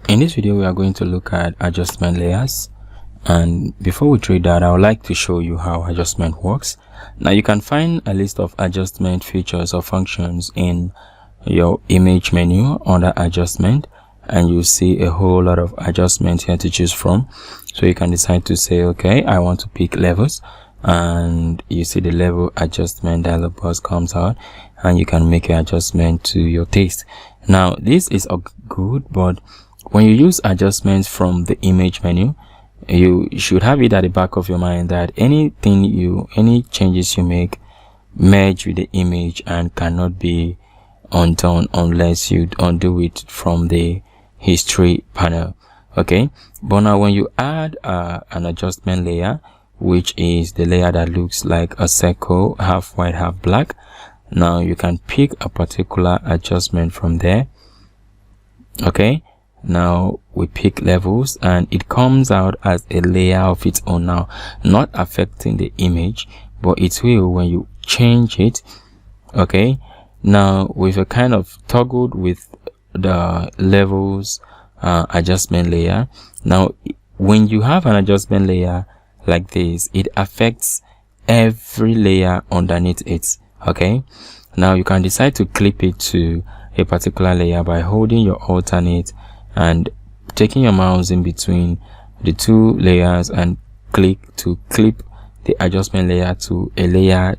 In this video, we are going to look at adjustment layers, and before we treat that, I would like to show you how adjustment works. Now you can find a list of adjustment features or functions in your image menu under adjustment, and you see a whole lot of adjustments here to choose from. So you can decide to say, okay, I want to pick levels, and you see the level adjustment dialog box comes out, and you can make an adjustment to your taste. Now this is good, but when you use adjustments from the image menu, you should have it at the back of your mind that any changes you make merge with the image and cannot be undone unless you undo it from the history panel. Okay, but now when you add an adjustment layer, which is the layer that looks like a circle, half white half black, now you can pick a particular adjustment from there. Okay, now we pick levels and it comes out as a layer of its own, now not affecting the image, but it will when you change it. Okay, now with a kind of toggled with the levels adjustment layer, now when you have an adjustment layer like this, it affects every layer underneath it. Okay, now you can decide to clip it to a particular layer by holding your alternate and taking your mouse in between the two layers and click to clip the adjustment layer to a layer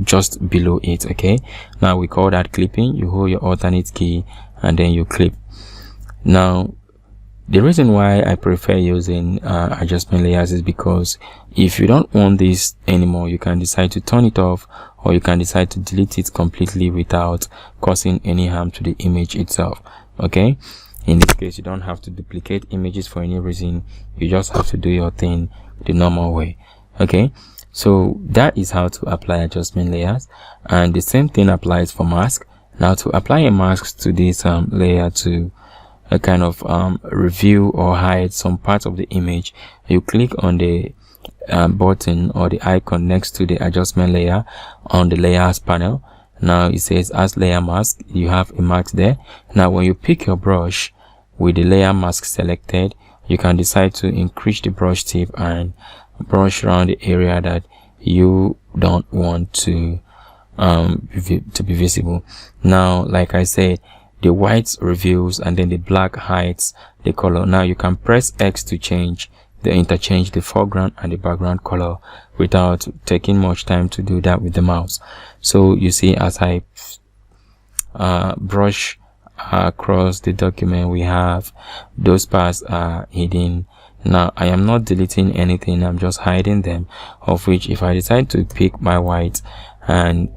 just below it. Okay, now we call that clipping. You hold your alternate key and then you clip. Now the reason why I prefer using adjustment layers is because if you don't want this anymore, you can decide to turn it off, or you can decide to delete it completely without causing any harm to the image itself. Okay, in this case, you don't have to duplicate images for any reason. You just have to do your thing the normal way. Okay, so that is how to apply adjustment layers, and the same thing applies for mask. Now to apply a mask to this layer to a kind of review or hide some parts of the image, you click on the button or the icon next to the adjustment layer on the layers panel. Now it says as layer mask, you have a mask there. Now when you pick your brush with the layer mask selected, you can decide to increase the brush tip and brush around the area that you don't want to be visible. Now like I said, the white reveals and then the black hides the color. Now you can press X to interchange the foreground and the background color without taking much time to do that with the mouse. So you see, as I brush across the document, we have those parts are hidden. Now I am not deleting anything, I'm just hiding them, of which if I decide to pick my white and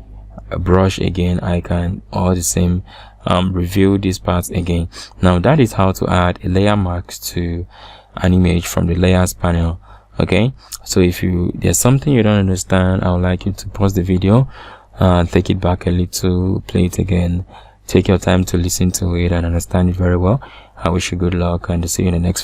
brush again, I can all the same reveal these parts again. Now that is how to add a layer mask to an image from the layers panel. Okay, so if there's something you don't understand, I would like you to pause the video, take it back a little, play it again, take your time to listen to it and understand it very well. I wish you good luck and to see you in the next video.